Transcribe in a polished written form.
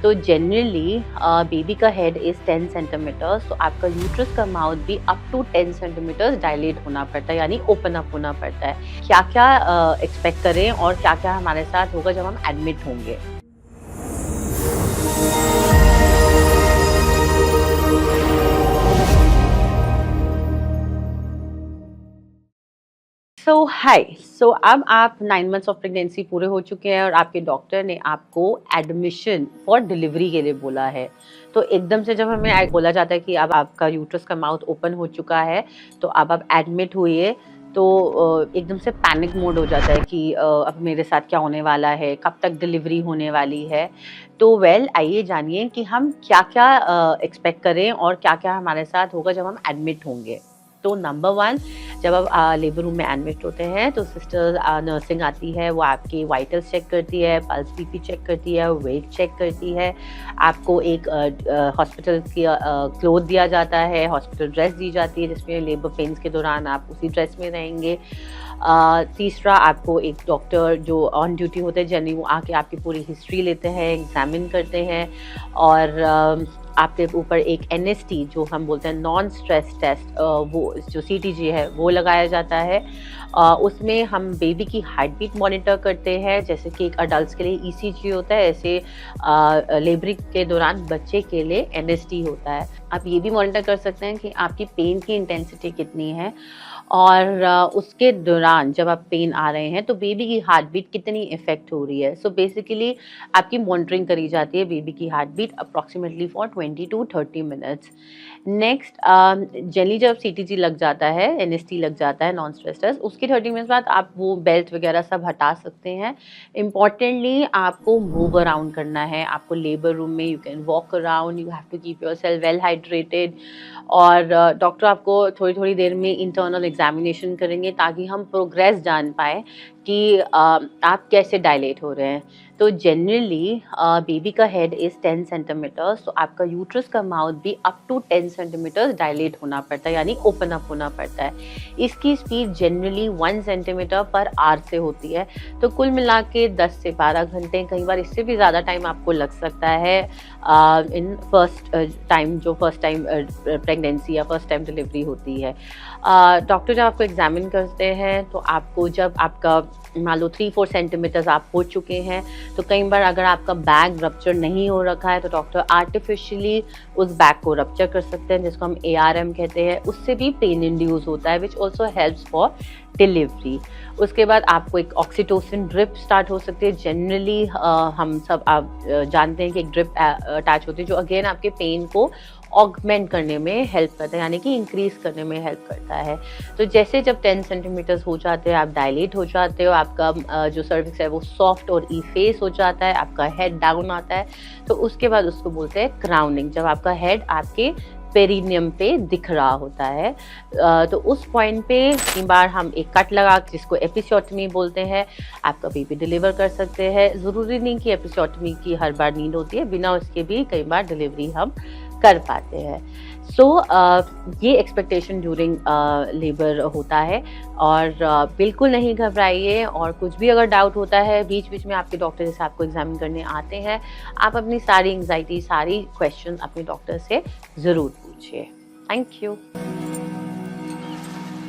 तो generally baby का head is 10 centimetres, तो आपका यूट्रस का माउथ भी अप टू 10 सेंटीमीटर्स डायलेट होना पड़ता है, यानी ओपन अप होना पड़ता है। क्या क्या एक्सपेक्ट करें और क्या क्या हमारे साथ होगा जब हम एडमिट होंगे। सो अब आप 9 मंथ्स ऑफ प्रेगनेंसी पूरे हो चुके हैं और आपके डॉक्टर ने आपको एडमिशन फॉर डिलीवरी के लिए बोला है। तो एकदम से जब हमें बोला जाता है कि अब आपका यूट्रस का माउथ ओपन हो चुका है, तो अब आप एडमिट हुए, तो एकदम से पैनिक मोड हो जाता है कि अब मेरे साथ क्या होने वाला है, कब तक डिलीवरी होने वाली है। तो आइए जानिए कि हम क्या-क्या एक्सपेक्ट करें और क्या-क्या हमारे साथ होगा जब हम एडमिट होंगे। तो नंबर 1, जब आप लेबर रूम में एडमिट होते हैं तो सिस्टर नर्सिंग आती है, वो आपकी वाइटल्स चेक करती है, पल्स बीपी चेक करती है, वेट चेक करती है। आपको एक हॉस्पिटल की क्लोथ दिया जाता है, हॉस्पिटल ड्रेस दी जाती है जिसमें लेबर पेन्स के दौरान आप उसी ड्रेस में रहेंगे। तीसरा, आपको एक डॉक्टर जो ऑन ड्यूटी होते हैं जनरली, वो आके आपकी पूरी हिस्ट्री लेते हैं, एग्जामिन करते हैं और आपके ऊपर एक NST जो हम बोलते हैं नॉन स्ट्रेस टेस्ट, वो जो CTG है वो लगाया जाता है। उसमें हम बेबी की हार्ट बीट मॉनिटर करते हैं, जैसे कि एक अडल्ट के लिए ECG होता है, ऐसे लेबरिंग के दौरान बच्चे के लिए NST होता है। आप ये भी मॉनिटर कर सकते हैं कि आपकी पेन की इंटेंसिटी कितनी है और उसके दौरान जब आप पेन आ रहे हैं तो बेबी की हार्ट बीट कितनी इफेक्ट हो रही है। सो बेसिकली आपकी मॉनिटरिंग करी जाती है बेबी की heart beat approximately for 20 to 30 minutes. Next, generally जब CTG लग जाता है, NST लग जाता है, नॉन स्ट्रेस टेस्ट, उसके 30 मिनट्स बाद आप वो बेल्ट वगैरह सब हटा सकते हैं। इम्पॉर्टेंटली आपको मूव अराउंड करना है, आपको लेबर रूम में you can walk around, you have to keep yourself well hydrated और डॉक्टर आपको थोड़ी थोड़ी देर में इंटरनल एग्जामिनेशन करेंगे ताकि हम प्रोग्रेस जान पाए कि आप कैसे डायलेट हो रहे हैं। तो जनरली बेबी का हेड इज़ 10 सेंटीमीटर्स, तो आपका यूट्रस का माउथ भी अप टू 10 सेंटीमीटर्स डायलेट होना पड़ता है, यानी ओपन अप होना पड़ता है। इसकी speed generally 1 centimetre per hour से होती है। तो कुल मिला के 10 से 12 घंटे, कई बार इससे भी ज़्यादा टाइम आपको लग सकता है इन फर्स्ट टाइम प्रेगनेंसी या फर्स्ट टाइम डिलीवरी होती है। डॉक्टर जब आपको एग्जामिन करते हैं तो आपको जब आपका मान लो 3-4 सेंटीमीटर्स आप हो चुके हैं, तो कई बार अगर आपका बैग रप्चर नहीं हो रखा है तो डॉक्टर आर्टिफिशियली उस बैग को रप्चर कर सकते हैं, जिसको हम ARM कहते हैं। उससे भी पेन इंड्यूस होता है, which also helps for delivery. उसके बाद आपको एक ऑक्सीटोसिन ड्रिप स्टार्ट हो सकती है। जनरली हम सब आप जानते हैं कि एक ड्रिप अटैच होती है जो अगेन आपके पेन को ऑगमेंट करने में हेल्प करता है, यानी कि इंक्रीज करने में हेल्प करता है। तो जैसे जब 10 सेंटीमीटर्स हो जाते हैं, आप डायलेट हो जाते हो, आपका जो सर्विक्स है वो सॉफ्ट और फेस हो जाता है, आपका हेड डाउन आता है, तो उसके बाद उसको बोलते हैं क्राउनिंग, जब आपका हेड आपके पेरिनियम पे दिख रहा होता है। तो उस पॉइंट पे कई बार हम एक कट लगा, जिसको एपिसियोटमी बोलते हैं, आपका बेबी डिलीवर कर सकते हैं। ज़रूरी नहीं कि एपिसियोटमी की हर बार नीड होती है, बिना उसके भी कई बार डिलीवरी हम कर पाते हैं। सो ये एक्सपेक्टेशन ड्यूरिंग लेबर होता है और बिल्कुल नहीं घबराइए, और कुछ भी अगर डाउट होता है बीच बीच में आपके डॉक्टर जैसे आपको एग्जामिन करने आते हैं, आप अपनी सारी एंग्जाइटी, सारी क्वेश्चन अपने डॉक्टर से ज़रूर पूछिए। Thank you.